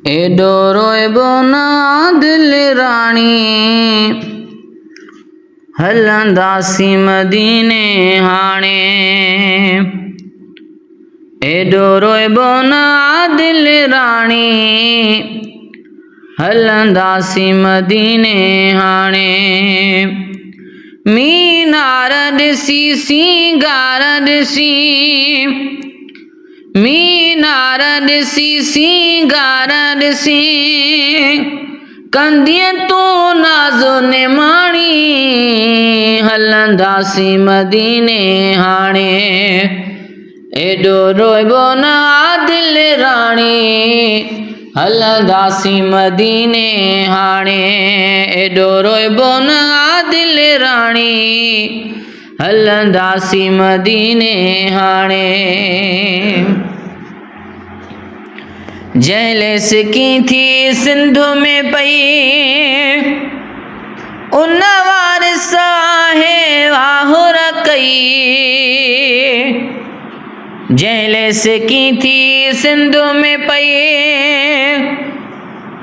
एडो रोइबो ना दिल राणी हलंदासीं मदीने हाणे एडो रोइबो ना दिल राणी हलंदासीं मदीने हाणे मीनार ॾिसी सिंगार ॾिसी मीनार ॾिसी सिंगार ॾिसी कंदीअ तूं नाज़ो निमाणी हलंदासीं मदीने हाणे एडो रोइबो ना दिल राणी हलंदासीं मदीने हाणे एडो रोइबो ना दिल राणी हलंदासीं मदीने हाणे जंहिं सिकी थी सिंध में पई उन वारिस आहे वाहुर कई जंहिं सिकी थी सिंध में पई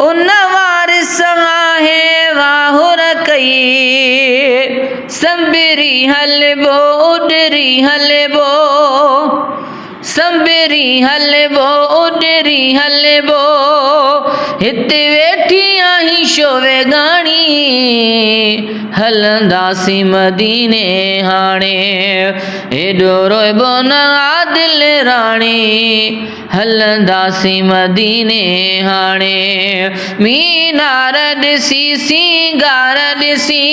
उन वारिस आहे वाहुर कई संबरी हलबो उडरी हलबो संबरी हलबो उडरी हलबो हिते वेठी आहीं छो वेगाणी हलंदासीं मदीने हाणे एडो रोइबो ना दिल राणी हलंदासीं मदीने हाणे मीनार ॾिसी सिंगार ॾिसी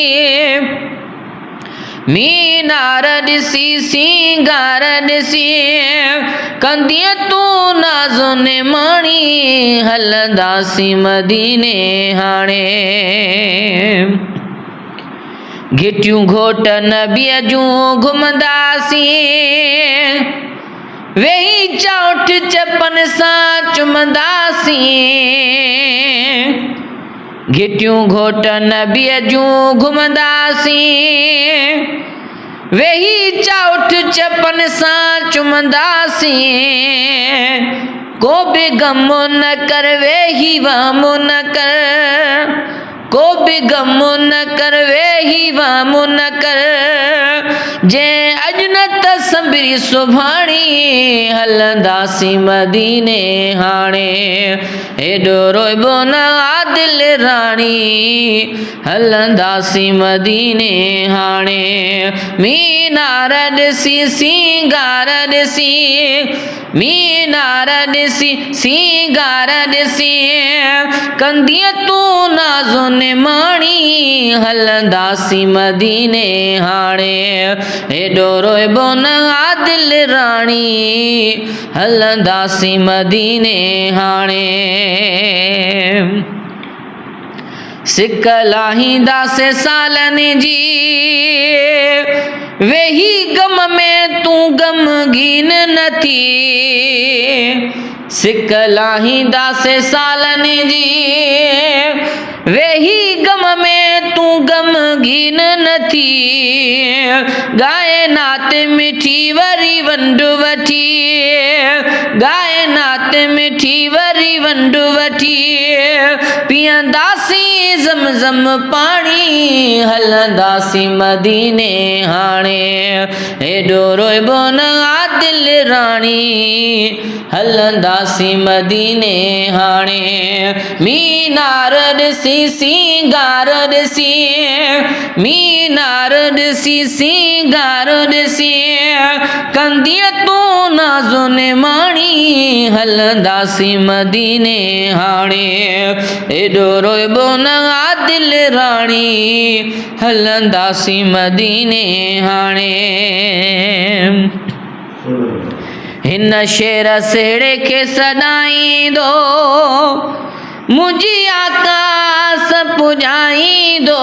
मीनार ॾिसी सिंगार ॾिसी कंदीअ तूं नाज़ो निमाणी हलंदासीं मदीने हाणे घिटियूं घोट नबीअ जूं घुमंदासीं वेही चौठ चपन सां चुमंदासीं घिटियूं घोट नबीअ जूं घुमंदासीं वेही चौठ चपन सां चुमंदासीं को बि गमो न कर वेही वामो न कर को बि गमो न कर वेही वामो न कर जंहिं अॼु न त संबरी सुभाणी हलंदासीं मदीने हाणे एडो रोइबो ना दिल राणी हलंदासीं मदीने हाणे मीनार ॾिसी सिंगार ॾिसी मीनार ॾिसी सिंगार ॾिसी कंदीअ तूं नाज़ो निमाणी हलंदासीं मदीने हाणे एडो रोइबो ना दिल राणी हलंदासीं मदीने हाणे सिक लाहींदासीं सालनि जी वेही गम में तूं गमगीन न थी सिक लाहींदासीं सालनि जी वेही गम में तूं गमगीन न थी गाए नात मिठी वरी वंड वठी गाए नात मिठी वरी वंड वठी पीअंदासीं ज़मज़म पाणी हलंदासीं मदीने हाणे एडो रोइबो ना दिल राणी हलंदासीं मदीने हाणे मीनार ॾिसी सिंगार ॾिसी मीनार ॾिसी सिंगार ॾिसी कंदीअ तूं नाज़ो निमाणी हलंदासीं मदीने हाणे एडो रोइबो ना दिल राणी हलंदासीं मदीने हाणे हिन शेर सेड़े खे सॾाईंदो मुंहिंजी आकास पुॼाईंदो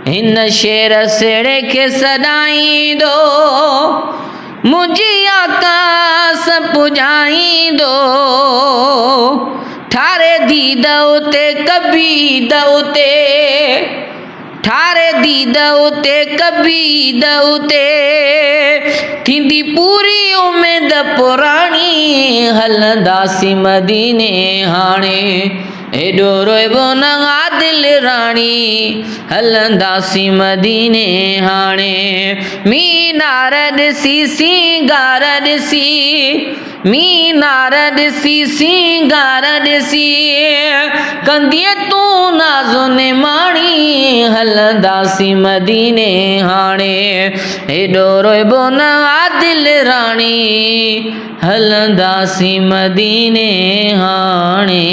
हिन शेर सेड़े खे सॾाईंदो मुंहिंजी आकास पुॼाईंदो ठारे दीद उते कबीद उते ठारे दीद उते कबीद उते थींदी पूरी उमेद याद पुराणी हलंदासीं मदीने हाणे एॾो रोइबो न आदिल राणी हलंदासीं मदीने हाणे मीनार ॾिसी सिंगार ॾिसी मीनार ॾिसी सिंगार ॾिसी कंदीअ तूं नाज़ो निमाणी हलंदासीं मदीने हाणे एॾो रोइबो न आदिल राणी हलंदासीं मदीने हाणे।